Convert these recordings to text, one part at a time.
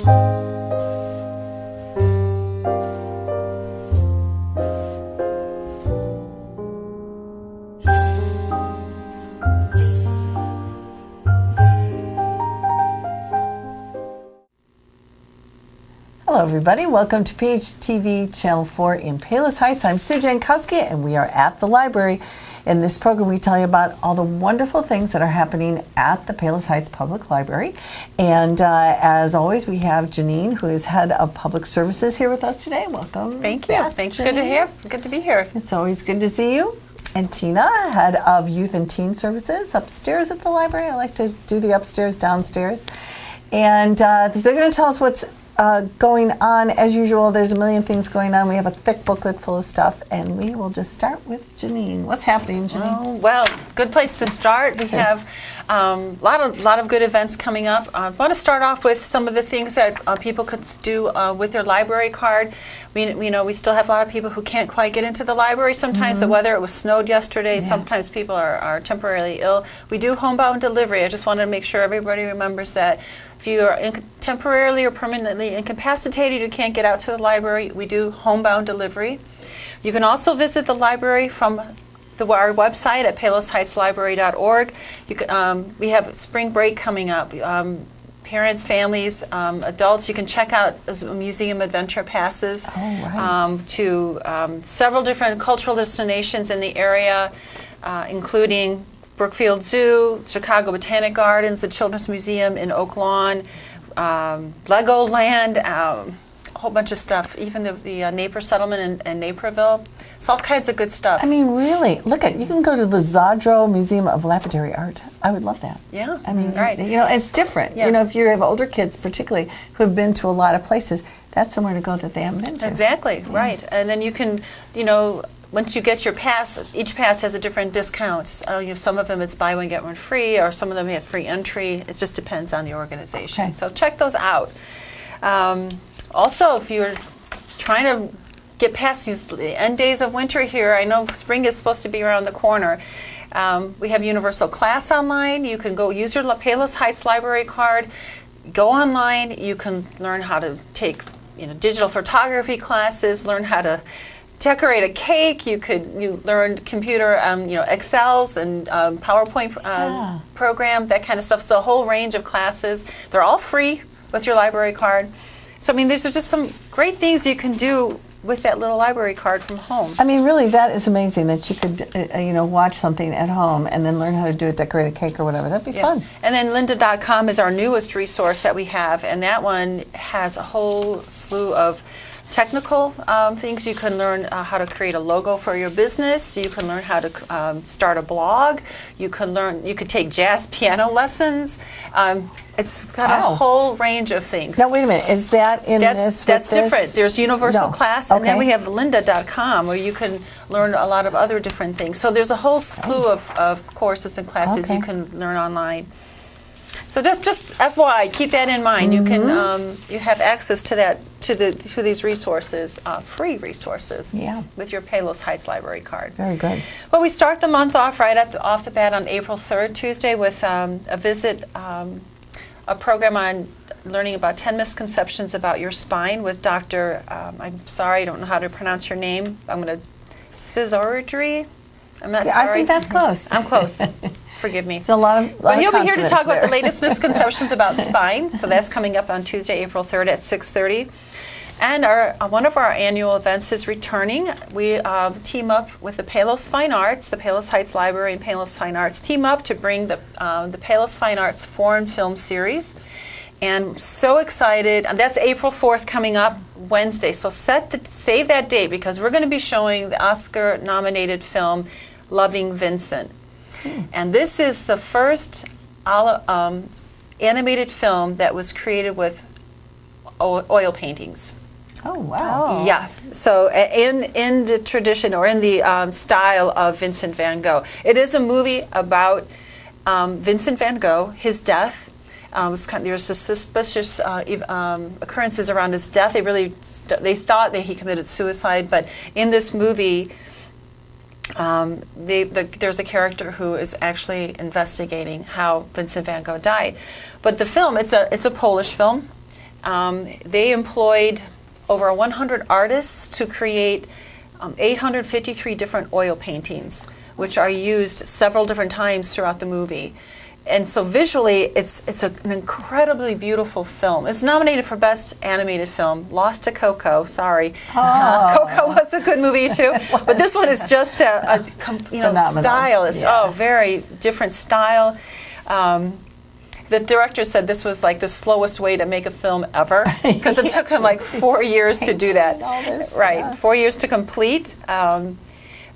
Hello everybody, welcome to PHTV Channel 4 in Palos Heights. I'm Sue Jankowski and we are at the library. In this program we tell you about all the wonderful things that are happening at the Palos Heights Public Library. And as always we have Janine, who is Head of Public Services, here with us today. Welcome. Thank you. back, Thanks. Janine. Good to be here. It's always good to see you. And Tina, Head of Youth and Teen Services, upstairs at the library. I like to do the upstairs, downstairs. And they're going to tell us what's going on. As usual, there's a million things going on. We have a thick booklet full of stuff, and we will just start with Janine. What's happening, Janine? Oh, well, good place to start. We have a lot of good events coming up. I want to start off with some of the things that people could do with their library card. We still have a lot of people who can't quite get into the library sometimes. The weather, it was snowed yesterday. Yeah. Sometimes people are temporarily ill. We do homebound delivery. I just wanted to make sure everybody remembers that. If you are temporarily or permanently incapacitated, you can't get out to the library, we do homebound delivery. You can also visit the library from our website at palosheightslibrary.org. We have spring break coming up. Parents, families, adults, you can check out museum adventure passes to several different cultural destinations in the area, including Brookfield Zoo, Chicago Botanic Gardens, the Children's Museum in Oak Lawn, Legoland, a whole bunch of stuff, even the Napier Settlement in Naperville. It's all kinds of good stuff. I mean, really, you can go to the Zadro Museum of Lapidary Art. I would love that. Yeah, I mean, right. It's different. Yeah. If you have older kids, particularly, who have been to a lot of places, that's somewhere to go that they haven't been to. Exactly, right. And then you can, once you get your pass, each pass has a different discount. Some of them it's buy one, get one free, or some of them have free entry. It just depends on the organization. Okay. So check those out. Also, if you're trying to get past the end days of winter here, I know spring is supposed to be around the corner. We have Universal Class online. You can go use your Palos Heights Library card. Go online. You can learn how to take digital photography classes, learn how to decorate a cake. You learn computer, Excels and PowerPoint program, that kind of stuff. So a whole range of classes. They're all free with your library card. So these are just some great things you can do with that little library card from home. I mean, really, that is amazing that you could, watch something at home and then learn how to do it, decorate a cake or whatever. That'd be fun. And then Lynda Com is our newest resource that we have, and that one has a whole slew of technical things. You can learn how to create a logo for your business. You can learn how to start a blog. You could take jazz piano lessons. It's got a whole range of things. Now, wait a minute. Is that this? That's different. There's Universal Class, and then Okay. we have Lynda.com, where you can learn a lot of other different things. So there's a whole slew of courses and classes you can learn online. So just FYI, keep that in mind. You can you have access to that to these resources, free resources, with your Palos Heights Library card. Very good. Well, we start the month off off the bat on April 3rd, Tuesday, with a visit, a program on learning about 10 misconceptions about your spine with Dr. I'm sorry, I don't know how to pronounce your name. I'm going to Scissoridry. I'm not sorry. I think that's close. I'm close. Forgive me. It's a lot of But he'll be here to talk about there. the latest misconceptions about spine. So that's coming up on Tuesday, April 3rd at 6:30. And one of our annual events is returning. We team up with the Palos Fine Arts, the Palos Heights Library and Palos Fine Arts team up to bring the Palos Fine Arts foreign film series. And so excited. And that's April 4th coming up Wednesday. So save that date, because we're going to be showing the Oscar-nominated film Loving Vincent. And this is the first animated film that was created with oil paintings. Oh, wow. Yeah. So in the tradition, or in the style of Vincent Van Gogh. It is a movie about Vincent Van Gogh, his death. There was suspicious occurrences around his death. They thought that he committed suicide, but in this movie, there's a character who is actually investigating how Vincent Van Gogh died. But the film, it's a Polish film, They employed over 100 artists to create 853 different oil paintings, which are used several different times throughout the movie. And so visually, it's an incredibly beautiful film. It's nominated for Best Animated Film, lost to Coco, sorry. Coco was a good movie too, but this one is just a style. It's very different style. The director said this was like the slowest way to make a film ever, because it took him like 4 years to do that. Right, 4 years to complete.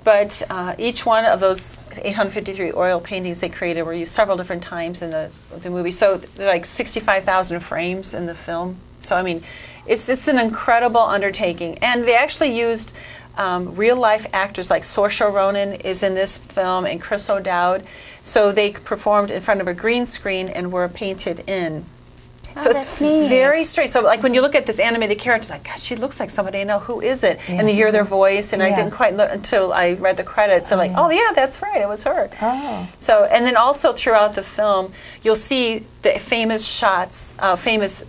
But each one of those 853 oil paintings they created were used several different times in the movie. So there are like 65,000 frames in the film. So I mean, it's an incredible undertaking. And they actually used real life actors, like Saoirse Ronan is in this film, and Chris O'Dowd. So they performed in front of a green screen and were painted in. So it's very straight. So like when you look at this animated character, it's like, gosh, she looks like somebody I know. Who is it? And you hear their voice, and I didn't quite look until I read the credits. I'm like, oh yeah, that's right, it was her. So, and then also throughout the film, you'll see the famous shots, famous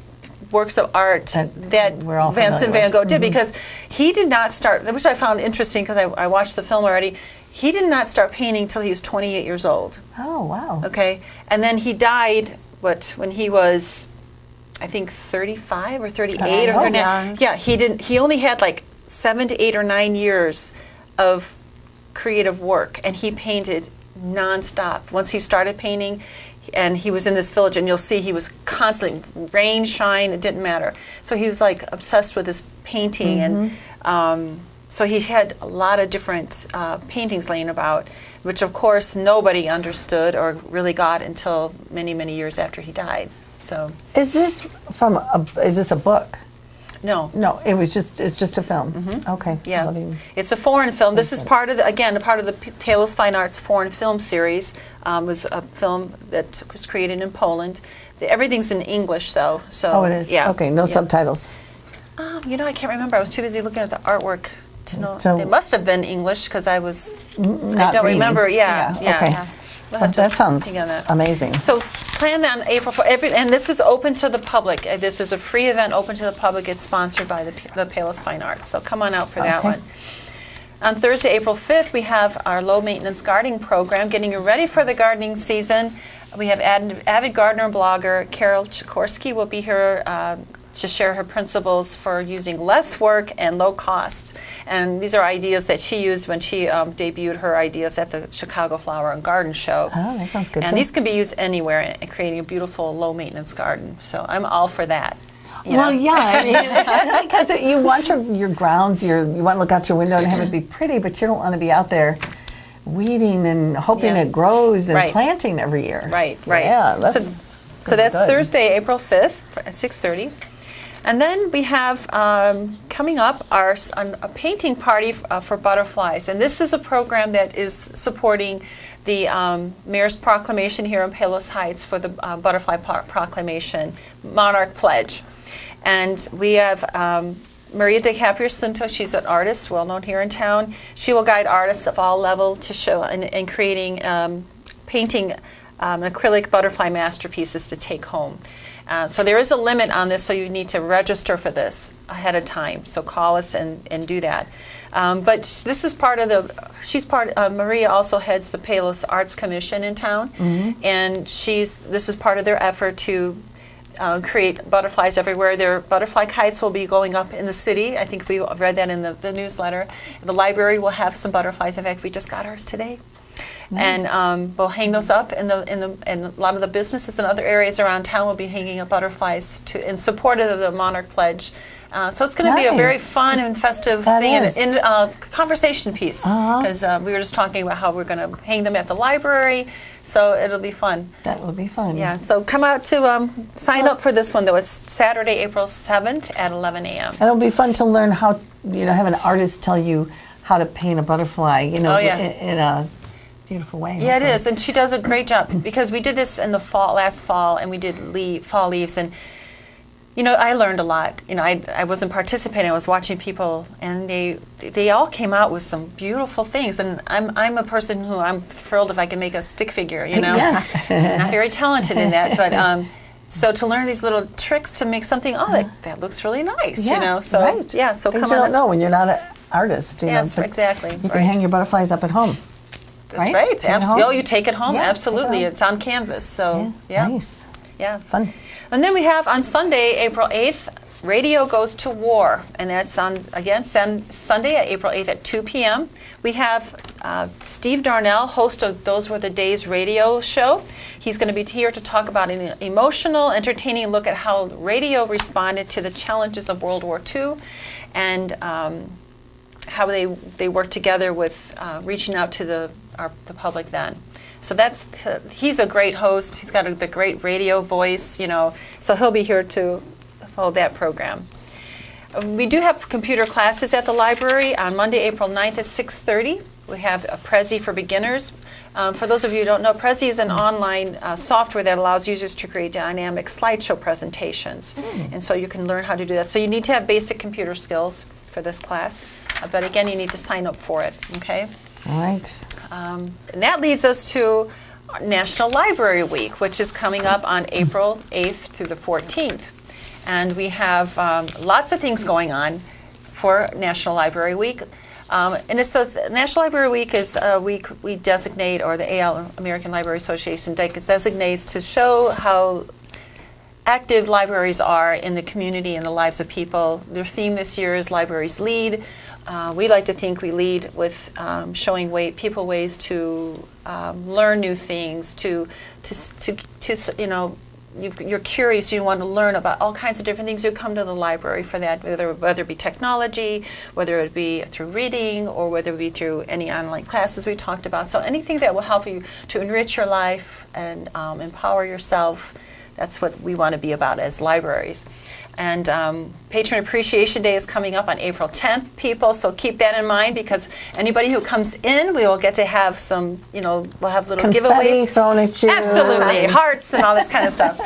works of art that Vincent Van Gogh did, because he did not start, which I found interesting because I watched the film already. He did not start painting till he was 28 years old. Oh, wow. Okay, and then he died, when he was, I think 35 or 38 or 39. Yeah, he only had like 7 to 8 or 9 years of creative work, and he painted nonstop. Once he started painting, and he was in this village, and you'll see he was constantly, rain, shine, it didn't matter. So he was like obsessed with this painting, and so he had a lot of different paintings laying about, which of course nobody understood or really got until many, many years after he died. So is this a book? No. No, it's just a film. Okay. Yeah. It's a foreign film. This is part of the Taylor's Fine Arts foreign film series. Was a film that was created in Poland. Everything's in English though. So it is. Yeah. Okay, no subtitles. I can't remember. I was too busy looking at the artwork to know. So it must have been English because I don't remember. Yeah. Okay. Well, that sounds amazing. So plan on April 4th, and this is open to the public. This is a free event open to the public. It's sponsored by the Palos Fine Arts. So come on out for that one. On Thursday, April 5th, we have our low-maintenance gardening program, getting you ready for the gardening season. We have avid gardener and blogger Karol Skorsky will be here to share her principles for using less work and low cost. And these are ideas that she used when she debuted her ideas at the Chicago Flower and Garden Show. Oh, that sounds good. And these can be used anywhere in creating a beautiful low-maintenance garden. So I'm all for that. Well, yeah, I mean, because you want your grounds, you want to look out your window and have it be pretty, but you don't want to be out there weeding and hoping it grows and planting every year. Right. Yeah, so that's Thursday, April 5th at 6:30. And then we have coming up a painting party for butterflies. And this is a program that is supporting the Mayor's Proclamation here in Palos Heights for the Butterfly Proclamation Monarch Pledge. And we have Maria de Caprio-Cinto. She's an artist, well known here in town. She will guide artists of all levels to show in creating, painting acrylic butterfly masterpieces to take home. So there is a limit on this, so you need to register for this ahead of time. So call us and do that. But this is part of Maria also heads the Palos Arts Commission in town, and this is part of their effort to create butterflies everywhere. Their butterfly kites will be going up in the city. I think we read that in the newsletter. The library will have some butterflies. In fact, we just got ours today. Nice. And we'll hang those up, and a lot of the businesses in other areas around town will be hanging up butterflies in support of the Monarch Pledge. So it's going to be a very fun and festive thing, and a conversation piece, because we were just talking about how we're going to hang them at the library, so it'll be fun. That will be fun. Yeah, so come out to sign up for this one, though. It's Saturday, April 7th at 11 a.m. And it'll be fun to learn how, have an artist tell you how to paint a butterfly, in a beautiful way. Yeah, it is, and she does a great job, because we did this in the last fall, and we did fall leaves, and I learned a lot. I wasn't participating. I was watching people, and they all came out with some beautiful things. And I'm a person who I'm thrilled if I can make a stick figure. Yes. I'm not very talented in that, but So to learn these little tricks to make something, that looks really nice, Yeah, you know. So right. yeah, so Things come you on. don't know when you're not an artist. You Yes, know, but exactly. You can hang your butterflies up at home. That's right. Take it home? Oh, you take it home. Yeah, Absolutely. take it home. It's on canvas. So yeah. Nice. Yeah. Fun. And then we have on Sunday, April 8th, Radio Goes to War. And that's on, again, Sunday, April 8th at 2 p.m. We have Steve Darnell, host of Those Were the Days radio show. He's going to be here to talk about an emotional, entertaining look at how radio responded to the challenges of World War II and how they worked together with reaching out to the public then. So he's a great host. He's got the great radio voice, you know. So he'll be here to follow that program. We do have computer classes at the library on Monday, April 9th at 6:30. We have a Prezi for beginners. For those of you who don't know, Prezi is an online software that allows users to create dynamic slideshow presentations. And so you can learn how to do that. So you need to have basic computer skills for this class. But again, you need to sign up for it, okay? All right. And that leads us to National Library Week, which is coming up on April 8th through the 14th. And we have lots of things going on for National Library Week. And so National Library Week is a week we designate, or the AL, American Library Association, designates to show how active libraries are in the community and the lives of people. Their theme this year is Libraries Lead. We like to think we lead with showing people ways to learn new things, to you know, you're curious, you want to learn about all kinds of different things, you come to the library for that, whether it be technology, whether it be through reading, or whether it be through any online classes we talked about. So anything that will help you to enrich your life and empower yourself, that's what we want to be about as libraries. And Patron Appreciation Day is coming up on April 10th, people, so keep that in mind, because anybody who comes in, we will get to have some, you know, we'll have little Confetti giveaways. thrown at you. Absolutely, hearts and all this kind of stuff.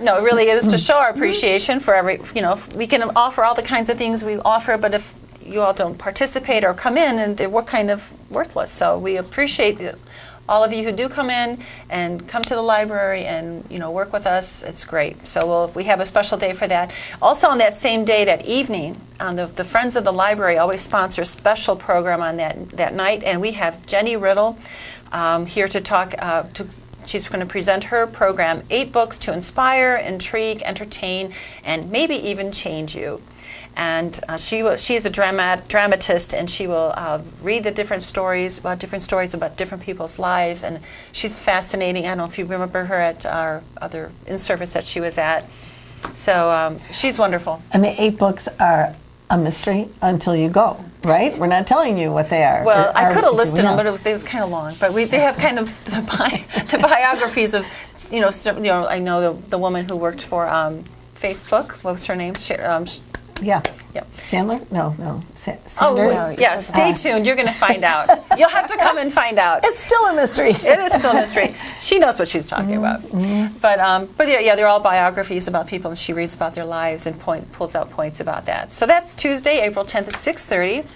No, it really is to show our appreciation for every, you know, we can offer all the kinds of things we offer, but if you all don't participate or come in, and we're kind of worthless. So we appreciate all of you who do come in and come to the library and, you know, work with us. It's great. So we have a special day for that. Also on that same day, that evening, the Friends of the Library always sponsor a special program on that night, and we have Jenny Riddle here to talk. She's going to present her program, 8 Books to Inspire, Intrigue, Entertain, and Maybe Even Change You. And she's a dramatist, and she will read the different stories about different people's lives, and she's fascinating. I don't know if you remember her at our other in-service that she was at. So she's wonderful. And the 8 books are a mystery until you go, right? We're not telling you what they are. Well, I could have listed them, but it was kind of long. But they have kind of the biographies of, you know, I know the woman who worked for Facebook. What was her name? Yeah. Yep. Sandler? No. Sanders? Oh, yeah. Stay tuned. You're going to find out. You'll have to come and find out. It's still a mystery. It is still a mystery. She knows what she's talking about. But yeah, they're all biographies about people, and she reads about their lives and pulls out points about that. So that's Tuesday, April 10th at 6:30.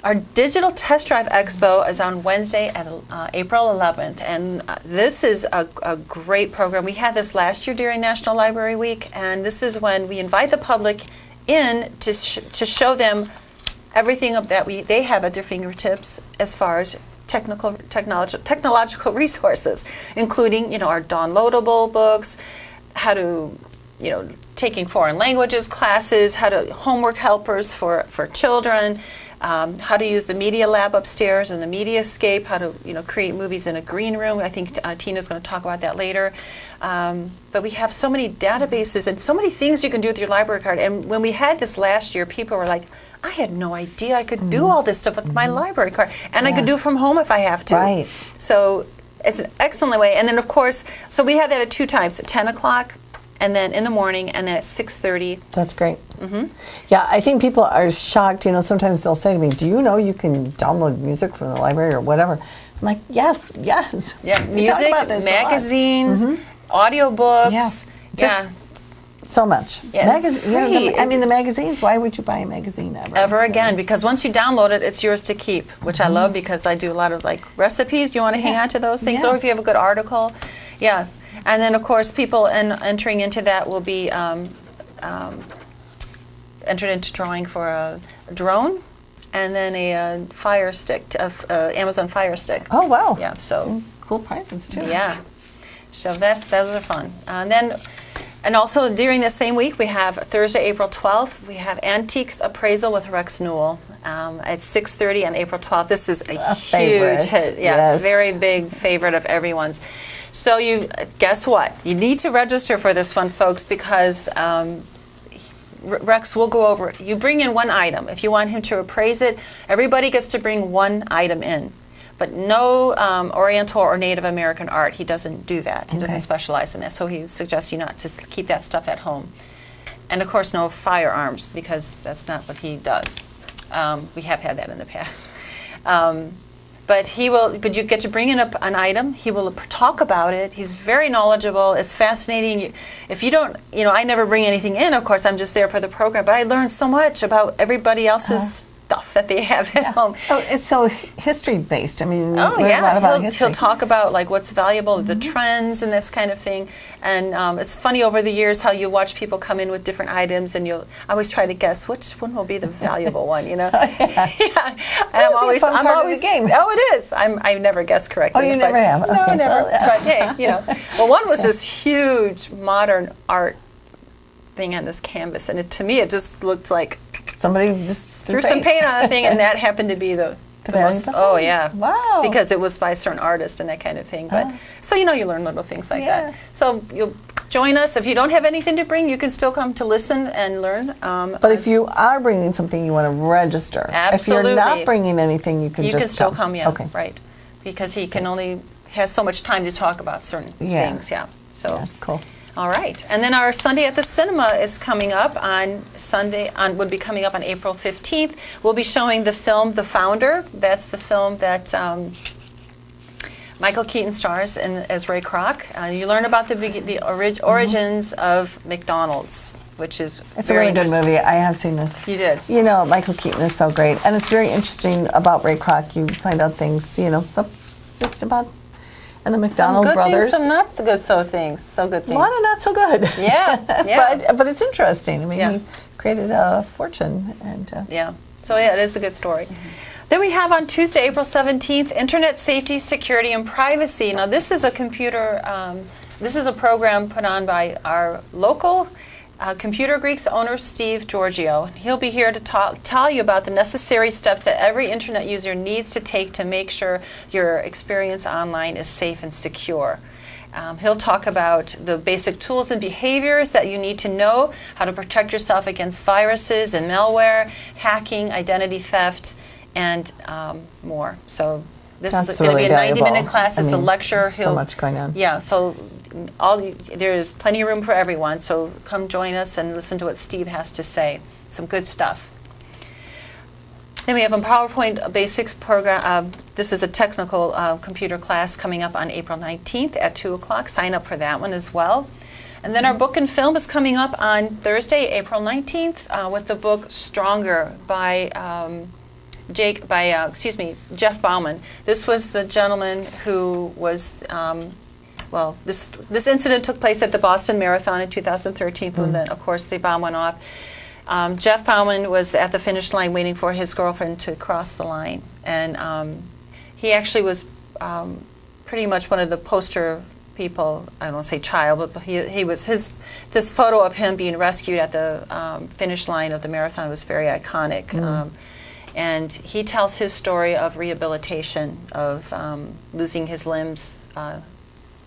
Our Digital Test Drive Expo is on Wednesday at April 11th, and this is a great program. We had this last year during National Library Week, and this is when we invite the public in to show them everything that they have at their fingertips as far as technological resources, including, you know, our downloadable books, how to, you know, taking foreign languages classes, how to homework helpers for children, how to use the media lab upstairs and the Mediascape, how to, you know, create movies in a green room. I think Tina's going to talk about that later. But we have so many databases and so many things you can do with your library card. And when we had this last year, people were like, I had no idea I could do all this stuff with my library card. And I could do it from home if I have to. Right. So it's an excellent way. And then, of course, so we have that at 2 times, at 10 o'clock, and then in the morning, and then at 6:30. That's great. Yeah, I think people are shocked. You know, sometimes they'll say to me, do you know you can download music from the library or whatever? I'm like, yes. Yeah, We music, talk about this a lot. magazines, audiobooks. Yeah. Just so much. Yeah, it's You know, free. I mean, the magazines, why would you buy a magazine ever? Ever again, because once you download it, it's yours to keep, which I love, because I do a lot of like recipes. You want to hang on to those things, Yeah. or if you have a good article. Yeah. And then, of course, people entering into that will be entered into drawing for a drone and then a Fire Stick, Amazon Fire Stick. Oh, wow. Yeah, so some cool prizes, too. yeah. So those are fun. And also during the same week, we have Thursday, April 12th, we have Antiques Appraisal with Rex Newell at 6:30 on April 12th. This is a huge favorite. hit. Yeah, Yes. very big favorite of everyone's. So guess what? You need to register for this one, folks, because Rex will go over. You bring in one item. If you want him to appraise it, everybody gets to bring one item in. But no Oriental or Native American art. He doesn't do that. He doesn't specialize in that. So he suggests you not to keep that stuff at home. And of course, no firearms, because that's not what he does. We have had that in the past. But you get to bring in an item. He will talk about it. He's very knowledgeable. It's fascinating. If you don't, I never bring anything in, of course, I'm just there for the program, but I learned so much about everybody else's stuff that they have at home. Oh, it's so history-based. I mean, oh, learn a lot about history. He'll talk about like what's valuable, the trends and this kind of thing. And it's funny over the years how you watch people come in with different items, and I always try to guess which one will be the valuable one. Yeah. And I'm always the game. Oh, it is. I never guess correctly. Oh, you never have. No, Okay. never. But hey, Well, one was this huge modern art thing on this canvas, and to me it just looked like somebody just threw some paint on the thing, and that happened to be the most. Oh yeah, wow! Because it was by a certain artist and that kind of thing. But so you learn little things like that. So you'll join us. If you don't have anything to bring, you can still come to listen and learn. But if you are bringing something, you want to register. Absolutely. If you're not bringing anything, you can you just can still come. come. Yeah, okay. Right. Because he can only has so much time to talk about certain things. Yeah. So cool. All right, and then our Sunday at the Cinema is coming up on would be coming up on April 15th. We'll be showing the film The Founder. That's the film that Michael Keaton stars in as Ray Kroc. You learn about the origins of McDonald's, which is it's a really good movie. I have seen this. You did. Michael Keaton is so great, and it's very interesting about Ray Kroc. You find out things, just about. And the McDonald brothers. Some not so good things. A lot of not so good. Yeah. but it's interesting. I mean, he created a fortune. So it is a good story. Then we have on Tuesday, April 17th, Internet Safety, Security, and Privacy. Now this is a this is a program put on by our local Computer Greeks owner, Steve Giorgio. He'll be here to tell you about the necessary steps that every internet user needs to take to make sure your experience online is safe and secure. He'll talk about the basic tools and behaviors that you need to know, how to protect yourself against viruses and malware, hacking, identity theft, and more. So this is going to be a 90-minute class. It's a lecture. So much going on. Yeah, so there is plenty of room for everyone, so come join us and listen to what Steve has to say. Some good stuff. Then we have a PowerPoint Basics program. This is a technical computer class coming up on April 19th at 2 o'clock. Sign up for that one as well. And then our book and film is coming up on Thursday, April 19th with the book Stronger by Jeff Bauman. This was the gentleman who was this incident took place at the Boston Marathon in 2013, when then, of course, the bomb went off. Jeff Bauman was at the finish line waiting for his girlfriend to cross the line. And he actually was pretty much one of the poster people, I don't want to say child, but he was this photo of him being rescued at the finish line of the marathon was very iconic. And he tells his story of rehabilitation, of losing his limbs,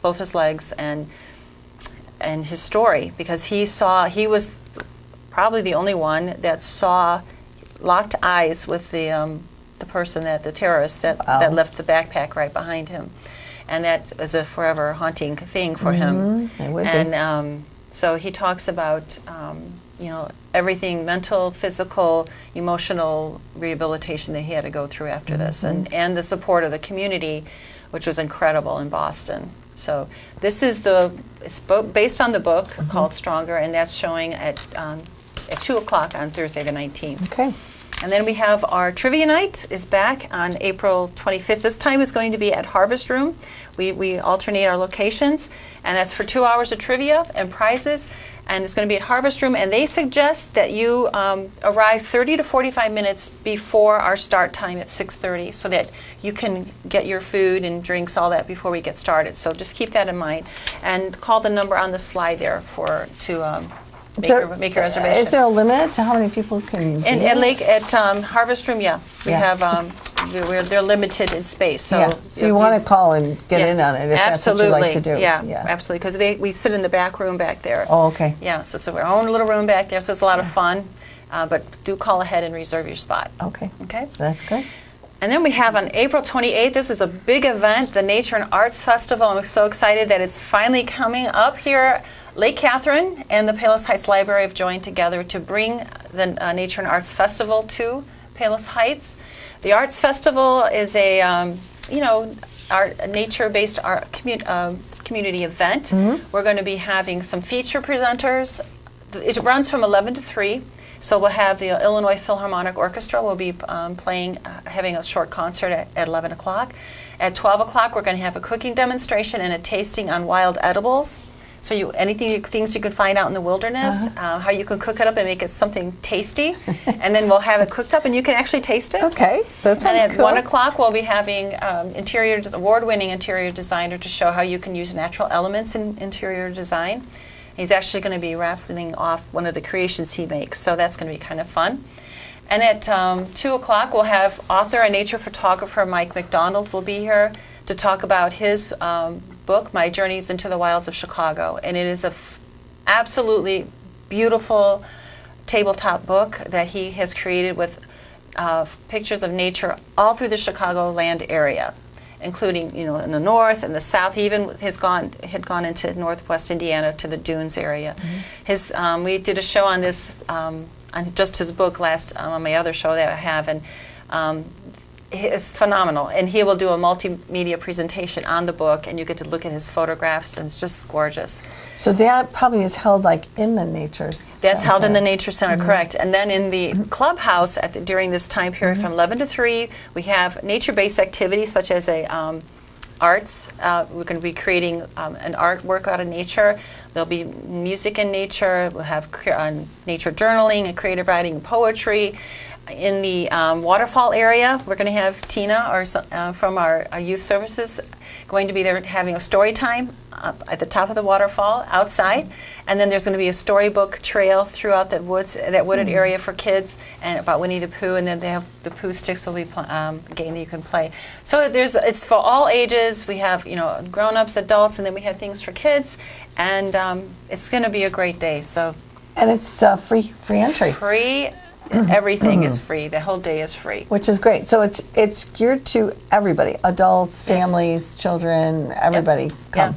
both his legs, and his story, because he was probably the only one that saw locked eyes with the person, the terrorist that left the backpack right behind him, and that is a forever haunting thing for him. It would be. And so he talks about everything, mental, physical, emotional rehabilitation that he had to go through after this, and the support of the community, which was incredible in Boston. So this is it's based on the book called Stronger, and that's showing at 2 o'clock on Thursday the 19th. Okay. And then we have our trivia night is back on April 25th. This time is going to be at Harvest Room. We alternate our locations, and that's for 2 hours of trivia and prizes. And it's going to be at Harvest Room, and they suggest that you arrive 30 to 45 minutes before our start time at 6:30, so that you can get your food and drinks, all that, before we get started. So just keep that in mind, and call the number on the slide there to make your reservation. Is there a limit to how many people can be? At Harvest Room, yeah. We have, they're limited in space. So, so you want to call and get in on it if that's what you like to do. Yeah, absolutely. Because we sit in the back room back there. Oh, okay. Yeah, so it's our own little room back there, so it's a lot of fun. But do call ahead and reserve your spot. Okay. Okay? That's good. And then we have on April 28th, this is a big event, the Nature and Arts Festival. I'm so excited that it's finally coming up here. Lake Catherine and the Palos Heights Library have joined together to bring the Nature and Arts Festival to Palos Heights. The Arts Festival is a, nature-based art community event. We're going to be having some feature presenters. It runs from 11 to 3. So we'll have the Illinois Philharmonic Orchestra will be having a short concert at 11 o'clock. At 12 o'clock, we're going to have a cooking demonstration and a tasting on wild edibles. So things you can find out in the wilderness, how you can cook it up and make it something tasty, and then we'll have it cooked up and you can actually taste it. Okay, that sounds And at cool. 1 o'clock we'll be having award-winning interior designer to show how you can use natural elements in interior design. He's actually going to be raffling off one of the creations he makes, so that's going to be kind of fun. And at 2 o'clock we'll have author and nature photographer Mike McDonald will be here to talk about his book, My Journeys into the Wilds of Chicago. And it is absolutely beautiful tabletop book that he has created with pictures of nature all through the Chicagoland area, including in the north and the south. He even had gone into northwest Indiana to the Dunes area. We did a show on this, on just his book on my other show that I have, and it's phenomenal, and he will do a multimedia presentation on the book, and you get to look at his photographs, and it's just gorgeous. So that probably is held in the Nature Center. That's held in the Nature Center, correct. And then in the clubhouse during this time period from 11 to 3, we have nature-based activities such as arts. We're going to be creating an artwork out of nature. There'll be music in nature. We'll have nature journaling and creative writing and poetry. In the waterfall area, we're going to have Tina from our youth services going to be there having a story time at the top of the waterfall outside, and then there's going to be a storybook trail throughout that wooded area for kids, and about Winnie the Pooh, and then they have the Pooh Sticks will be a game that you can play. So it's for all ages. We have grown-ups, adults, and then we have things for kids, and it's going to be a great day. So, and it's free entry. Free. Everything is free. The whole day is free. Which is great. So it's geared to everybody, adults, families, children, everybody come.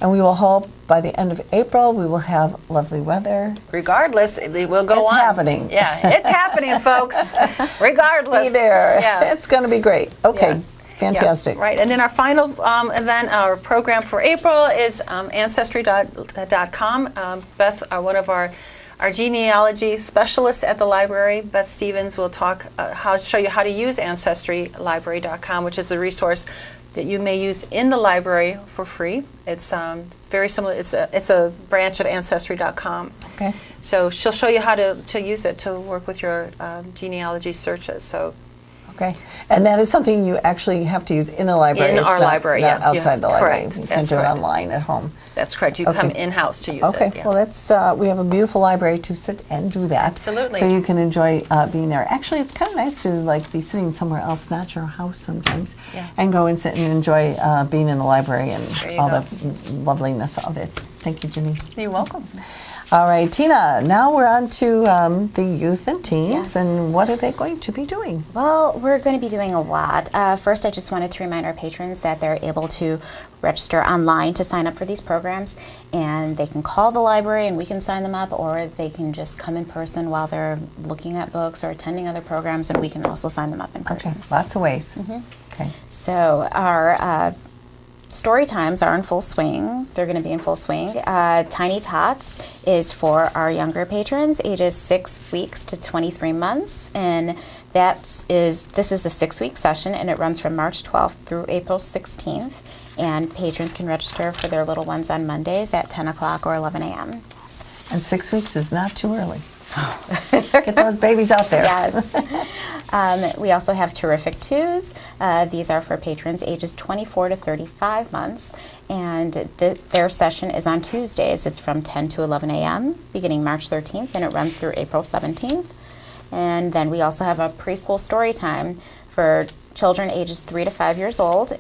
And we will hope by the end of April we will have lovely weather. Regardless, it will go on. It's happening. Yeah, it's happening, folks. Regardless. Be there. Yeah. It's going to be great. Okay. Yeah. Fantastic. Yeah, right, and then our final event, our program for April is Ancestry.com. Beth, one of our genealogy specialists at the library, Beth Stevens, will show you how to use AncestryLibrary.com, which is a resource that you may use in the library for free. It's very similar. It's a branch of Ancestry.com. Okay. So she'll show you how to use it to work with your genealogy searches. So. Okay, and that is something you actually have to use in the library. In our library, not outside the library. Correct. You can't do it online at home. That's correct. You come in-house to use it. Okay, well, we have a beautiful library to sit and do that. Absolutely. So you can enjoy being there. Actually, it's kind of nice to be sitting somewhere else, not your house sometimes, and go and sit and enjoy being in the library and all the loveliness of it. Thank you, Jenny. You're welcome. All right, Tina, now we're on to the youth and teens, and what are they going to be doing? Well, we're going to be doing a lot. First, I just wanted to remind our patrons that they're able to register online to sign up for these programs, and they can call the library and we can sign them up, or they can just come in person while they're looking at books or attending other programs, and we can also sign them up in person. Okay, lots of ways. Okay. So our story times are in full swing. They're going to be in full swing. Tiny Tots is for our younger patrons, ages 6 weeks to 23 months, and this is a 6-week session, and it runs from March 12th through April 16th. And patrons can register for their little ones on Mondays at 10 o'clock or 11 a.m. And 6 weeks is not too early. Get those babies out there. Yes. We also have Terrific Twos. These are for patrons ages 24 to 35 months, and their session is on Tuesdays. It's from 10 to 11 a.m. beginning March 13th, and it runs through April 17th. And then we also have a preschool story time for children ages 3 to 5 years old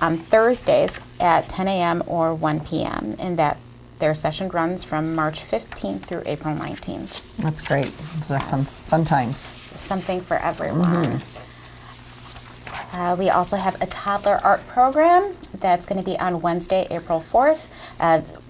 on Thursdays at 10 a.m. or 1 p.m. and their session runs from March 15th through April 19th. That's great. Those are fun times. So something for everyone. We also have a Toddler Art Program that's going to be on Wednesday, April 4th.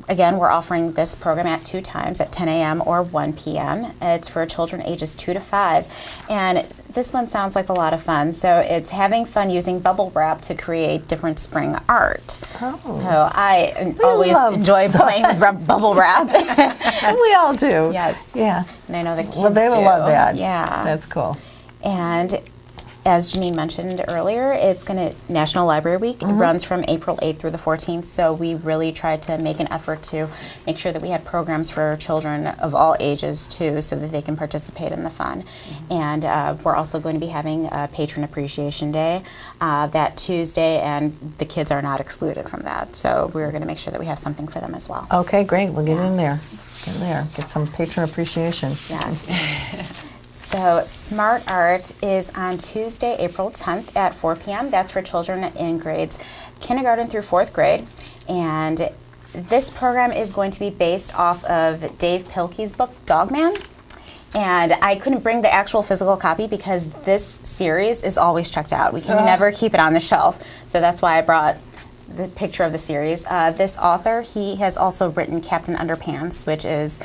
Again, we're offering this program at 2 times, at 10 a.m. or 1 p.m. It's for children ages 2 to 5. And this one sounds like a lot of fun. So it's having fun using bubble wrap to create different spring art. Oh. So I always enjoy playing with bubble wrap. We all do. Yes. Yeah. And I know the kids they will love that. Yeah. That's cool. And as Janine mentioned earlier, it's National Library Week runs from April 8th through the 14th, so we really tried to make an effort to make sure that we had programs for children of all ages too, so that they can participate in the fun. And we're also going to be having a Patron Appreciation Day that Tuesday, and the kids are not excluded from that, so we're going to make sure that we have something for them as well. Okay, great. We'll get in there. Get some patron appreciation. Yes. So Smart Art is on Tuesday, April 10th at 4 p.m. That's for children in grades kindergarten through 4th grade. And this program is going to be based off of Dave Pilkey's book, Dog Man. And I couldn't bring the actual physical copy because this series is always checked out. We can never keep it on the shelf. So that's why I brought the picture of the series. This author, he has also written Captain Underpants, which is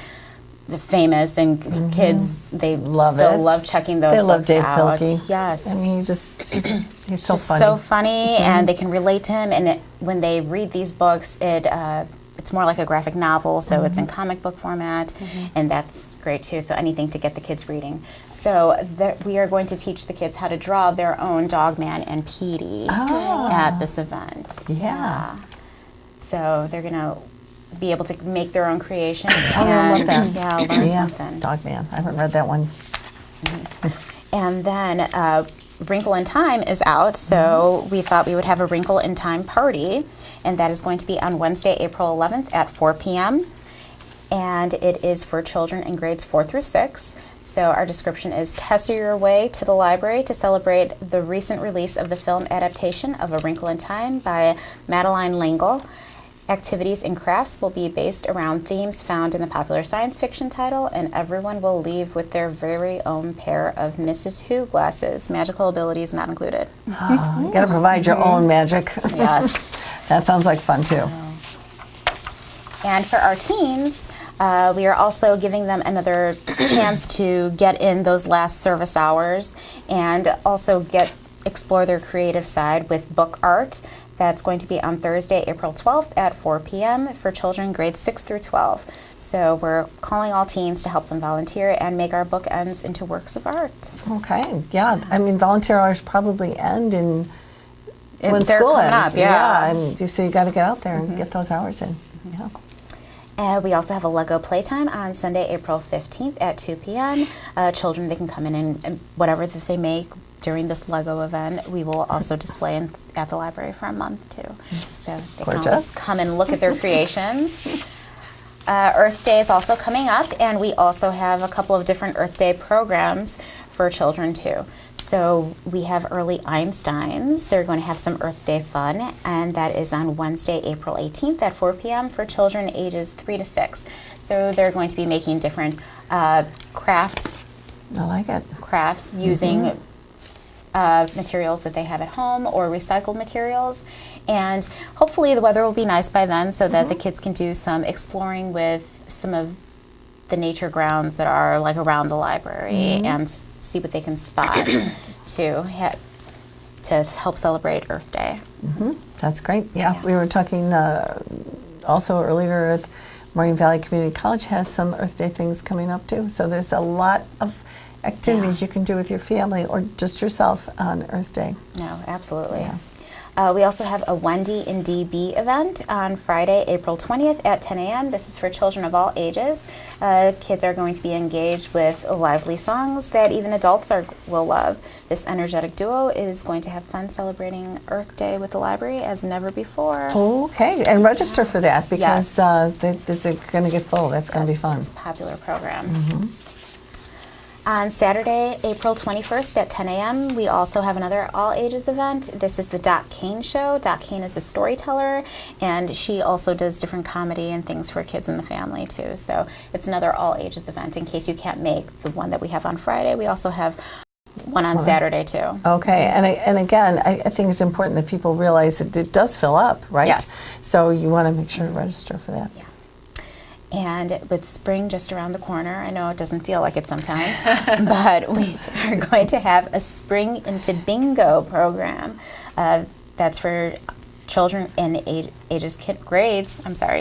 the famous, and kids, they love checking those They love books Dave out. Pilkey. Yes. I mean, he's so funny. So funny, and they can relate to him, and when they read these books, it's more like a graphic novel, so it's in comic book format, and that's great too, so anything to get the kids reading. So we are going to teach the kids how to draw their own Dogman and Petey at this event. Yeah. So they're going to be able to make their own creation. I love that. Yeah, learn something. Dogman. I haven't read that one. And then Wrinkle in Time is out, so we thought we would have a Wrinkle in Time party, and that is going to be on Wednesday, April 11th at 4 p.m. And it is for children in grades 4 through 6. So our description is: testing your way to the library to celebrate the recent release of the film adaptation of A Wrinkle in Time by Madeline L'Engle. Activities and crafts will be based around themes found in the popular science fiction title, and everyone will leave with their very own pair of Mrs. Who glasses. Magical abilities not included. You got to provide your own magic. Yes. That sounds like fun too. And for our teens, we are also giving them another chance to get in those last service hours and also explore their creative side with book art. That's going to be on Thursday, April 12th at 4 p.m. for children grades 6 through 12. So we're calling all teens to help them volunteer and make our bookends into works of art. Okay, yeah. I mean, volunteer hours probably end when They're school coming ends. up, yeah. I mean, so you got to get out there and get those hours in. Yeah. We also have a Lego playtime on Sunday, April 15th at 2 p.m. Children, they can come in and whatever that they make during this Lego event, we will also display at the library for a month too. So they can always come and look at their creations. Earth Day is also coming up, and we also have a couple of different Earth Day programs for children too. So we have Early Einsteins. They're going to have some Earth Day fun, and that is on Wednesday, April 18th at 4 p.m. for children ages 3 to 6. So they're going to be making different crafts using materials that they have at home or recycled materials. And hopefully the weather will be nice by then so that the kids can do some exploring with some of the nature grounds that are like around the library and see what they can spot to help celebrate Earth Day. That's great. Yeah, we were talking also earlier at Moraine Valley Community College has some Earth Day things coming up too. So there's a lot of activities you can do with your family or just yourself on Earth Day. No, absolutely. Yeah. We also have a Wendy and DB event on Friday, April 20th at 10 a.m. This is for children of all ages. Kids are going to be engaged with lively songs that even adults will love. This energetic duo is going to have fun celebrating Earth Day with the library as never before. Okay, and register for that because Yes. they're going to get full. That's going to be fun. It's a popular program. On Saturday, April 21st at 10 a.m., we also have another all-ages event. This is the Dot Kane Show. Dot Kane is a storyteller, and she also does different comedy and things for kids in the family, too. So it's another all-ages event. In case you can't make the one that we have on Friday, we also have one on Saturday, too. Okay, and again, I think it's important that people realize that it does fill up, right? Yes. So you want to make sure to register for that. Yeah. And with spring just around the corner, I know it doesn't feel like it sometimes, but we are going to have a Spring into Bingo program. That's for children in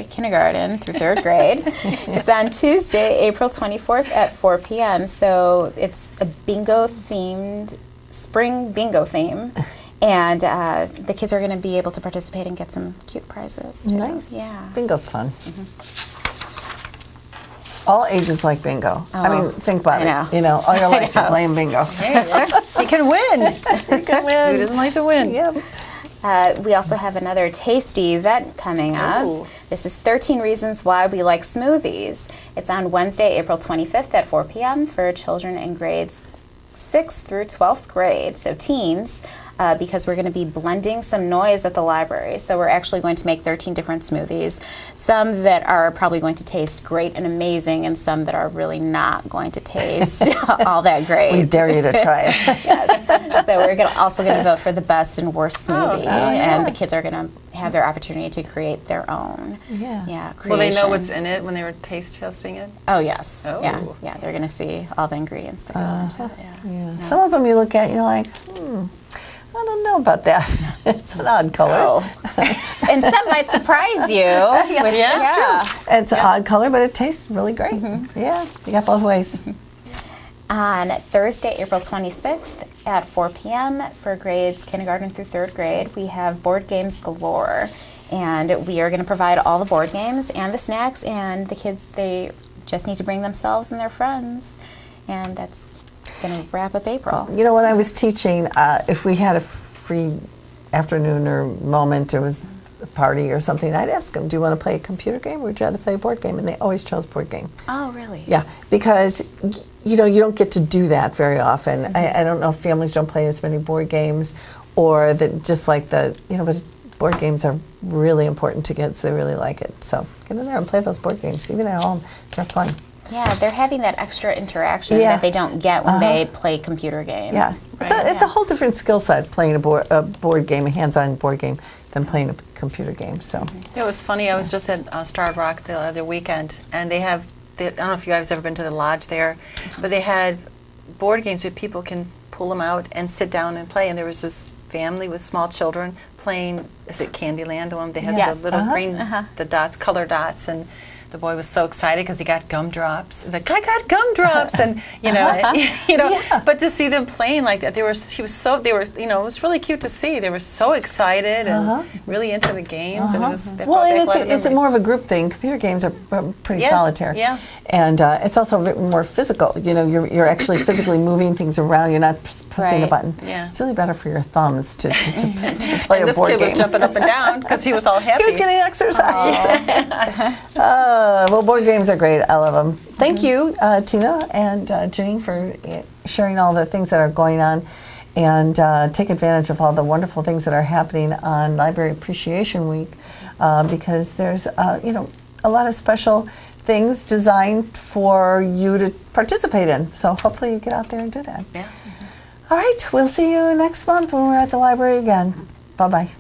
kindergarten through third grade. It's on Tuesday, April 24th at 4 p.m. So it's a spring bingo theme. And the kids are going to be able to participate and get some cute prizes, too. Nice. Yeah. Bingo's fun. All ages like bingo. I mean, think about it. You know, all your life you're playing bingo. You can win. You can win. Who doesn't like to win? Yep. We also have another tasty event coming up. Ooh. This is 13 Reasons Why We Like Smoothies. It's on Wednesday, April 25th at 4 p.m. for children in grades 6th through 12th grade, so teens, because we're going to be blending some noise at the library. So we're actually going to make 13 different smoothies, some that are probably going to taste great and amazing, and some that are really not going to taste all that great. We dare you to try it. Yes. So we're also going to vote for the best and worst smoothie, and the kids are going to have their opportunity to create their own. Yeah. Will they know creation. what's in it when they were taste testing it? Oh, yes. Oh. Yeah, they're going to see all the ingredients that go into it. Yeah. Some of them you look at and you're like, I don't know about that. It's an odd color. Oh. And some might surprise you. It's true. It's an odd color, but it tastes really great. Yeah, you got both ways. On Thursday, April 26th at 4 p.m. for grades kindergarten through third grade, we have board games galore. And we are going to provide all the board games and the snacks, and the kids, they just need to bring themselves and their friends. And that's going to wrap up April. You know, when I was teaching, if we had a free afternoon or moment, it was a party or something, I'd ask them, do you want to play a computer game or would you rather play a board game? And they always chose board game. Oh, really? Yeah, because you know, you don't get to do that very often. I don't know if families don't play as many board games, or that just like but board games are really important to kids. They really like it. So get in there and play those board games. Even at home, they're fun. Yeah, they're having that extra interaction that they don't get when they play computer games. Yeah, it's a whole different skill set playing a board game, a hands-on board game, than playing a computer game. So It was funny. I was just at Starved Rock the other weekend, and they have, I don't know if you guys have ever been to the lodge there, but they had board games where people can pull them out and sit down and play. And there was this family with small children playing, is it Candyland? The one they had the little green, the dots, color dots, and the boy was so excited because he got gumdrops. Like, I got gumdrops, and But to see them playing like that, it was really cute to see. They were so excited and really into the games, and it was. It's more of a group thing. Computer games are pretty solitary. Yeah. And it's also more physical. You know, you're actually physically moving things around. You're not pressing a button. Yeah. It's really better for your thumbs to play and a board game. This kid was jumping up and down because he was all happy. He was getting exercise. Well, board games are great. I love them. Thank you, Tina and Janine, for sharing all the things that are going on, and take advantage of all the wonderful things that are happening on Library Appreciation Week, because there's a lot of special things designed for you to participate in. So hopefully you get out there and do that. Yeah. All right. We'll see you next month when we're at the library again. Bye-bye.